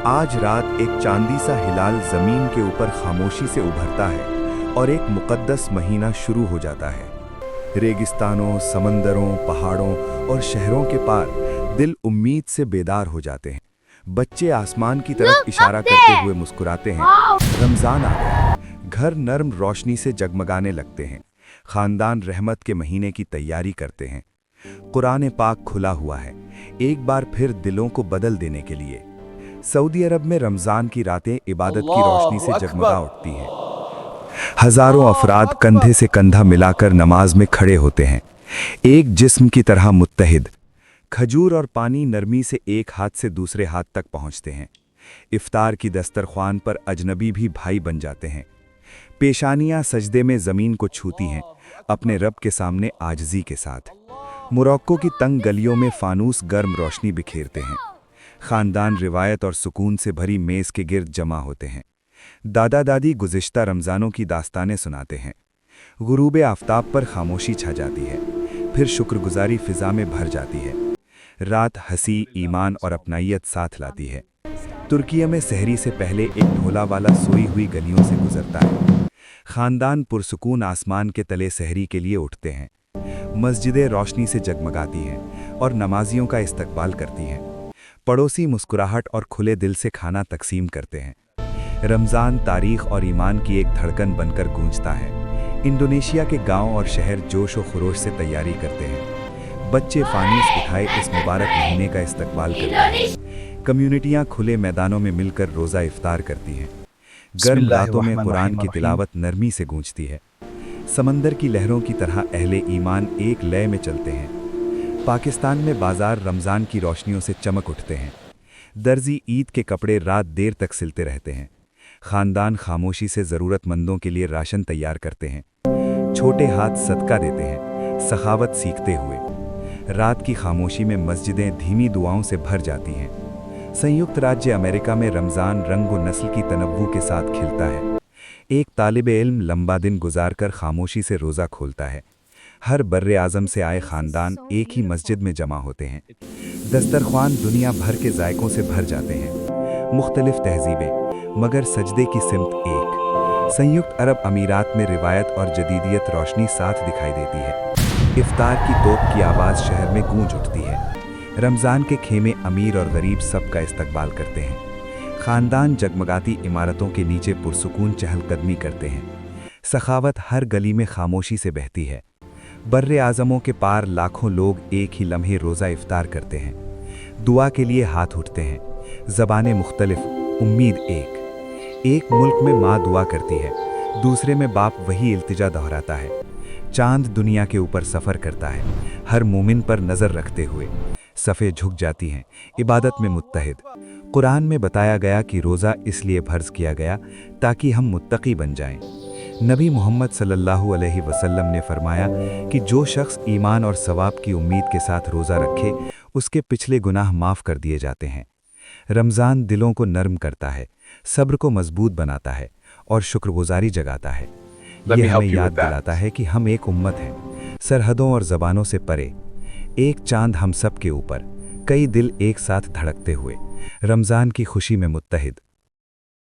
आज रात एक चांदी सा हिलाल जमीन के ऊपर खामोशी से उभरता है और एक मुकद्दस महीना शुरू हो जाता है। रेगिस्तानों, समंदरों, पहाड़ों और शहरों के पार दिल उम्मीद से बेदार हो जाते हैं। बच्चे आसमान की तरफ इशारा करते हुए मुस्कुराते हैं। रमजान आ गया, घर नर्म रोशनी से जगमगाने लगते हैं। खानदान रहमत के महीने की तैयारी करते हैं। कुरान पाक खुला हुआ है, एक बार फिर दिलों को बदल देने के लिए। सऊदी अरब में रमजान की रातें इबादत की रोशनी से जगमगा उठती हैं। हजारों अफराद कंधे से कंधा मिलाकर नमाज में खड़े होते हैं, एक जिस्म की तरह मुत्तहिद। खजूर और पानी नरमी से एक हाथ से दूसरे हाथ तक पहुंचते हैं। इफ्तार की दस्तरख्वान पर अजनबी भी भाई बन जाते हैं। पेशानियां सजदे में ज़मीन को छूती हैं, अपने रब के सामने आजिज़ी के साथ। मोरक्को की तंग गलियों में फानूस गर्म रोशनी बिखेरते हैं। खानदान रिवायत और सुकून से भरी मेज़ के गिर्द जमा होते हैं। दादा दादी गुज़िश्ता रमज़ानों की दास्तानें सुनाते हैं। गुरूब आफ़ताब पर खामोशी छा जाती है, फिर शुक्रगुजारी फ़िज़ा में भर जाती है। रात हंसी, ईमान और अपनाइयत साथ लाती है। तुर्किया में सहरी से पहले एक ढोला वाला सोई हुई गलियों से गुजरता है। खानदान पुरसुकून आसमान के तले सहरी के लिए उठते हैं। मस्जिदें रोशनी से जगमगाती हैं और नमाजियों का इस्तकबाल करती हैं। पड़ोसी मुस्कुराहट और खुले दिल से खाना तकसीम करते हैं। रमज़ान तारीख़ और ईमान की एक धड़कन बनकर गूंजता है। इंडोनेशिया के गांव और शहर जोश व खरोश से तैयारी करते हैं। बच्चे फानीस उठाए इस मुबारक महीने का इस्तकबाल करते हैं। कम्युनिटियां खुले मैदानों में मिलकर रोज़ा इफ्तार करती हैं। गर्म रातों में कुरान की तिलावत नरमी से गूंजती है। समंदर की लहरों की तरह अहले ईमान एक लय में चलते हैं। पाकिस्तान में बाजार रमज़ान की रोशनियों से चमक उठते हैं। दर्जी ईद के कपड़े रात देर तक सिलते रहते हैं। खानदान खामोशी से ज़रूरतमंदों के लिए राशन तैयार करते हैं। छोटे हाथ सदका देते हैं, सखावत सीखते हुए। रात की खामोशी में मस्जिदें धीमी दुआओं से भर जाती हैं। संयुक्त राज्य अमेरिका में रमज़ान रंग व नस्ल की तनव्वु के साथ खिलता है। एक तालिबे इल्म लंबा दिन गुजारकर खामोशी से रोज़ा खोलता है। हर बर्रे आज़म से आए ख़ानदान एक ही मस्जिद में जमा होते हैं। दस्तरख्वान दुनिया भर के जायकों से भर जाते हैं। मुख्तलिफ तहजीबें, मगर सजदे की सिमत एक। संयुक्त अरब अमीरात में रिवायत और जदीदियत रोशनी साथ दिखाई देती है। इफ्तार की तोप की आवाज़ शहर में गूंज उठती है। रमज़ान के खेमे अमीर और गरीब सबका इस्तकबाल करते हैं। ख़ानदान जगमगाती इमारतों के नीचे पुरसुकून चहलकदमी करते हैं। सखावत हर गली में खामोशी से बहती है। बर्रे आज़मों के पार लाखों लोग एक ही लम्हे रोज़ा इफ्तार करते हैं। दुआ के लिए हाथ उठते हैं। ज़बानें मुख्तलिफ, उम्मीद एक मुल्क में माँ दुआ करती है, दूसरे में बाप वही इल्तिजा दोहराता है। चांद दुनिया के ऊपर सफ़र करता है, हर मोमिन पर नज़र रखते हुए। सफ़े झुक जाती हैं, इबादत में मुत्तहिद। कुरान में बताया गया कि रोज़ा इसलिए फ़र्ज़ किया गया ताकि हम मुत्तकी बन जाएं। नबी मोहम्मद सल्लल्लाहु अलैहि वसल्लम ने फरमाया कि जो शख्स ईमान और सवाब की उम्मीद के साथ रोज़ा रखे, उसके पिछले गुनाह माफ़ कर दिए जाते हैं। रमज़ान दिलों को नर्म करता है, सब्र को मजबूत बनाता है और शुक्रगुजारी जगाता है। ये हमें याद दिलाता है कि हम एक उम्मत हैं, सरहदों और ज़बानों से परे। एक चांद हम सब के ऊपर, कई दिल एक साथ धड़कते हुए। रमज़ान की खुशी में मुत्तहिद।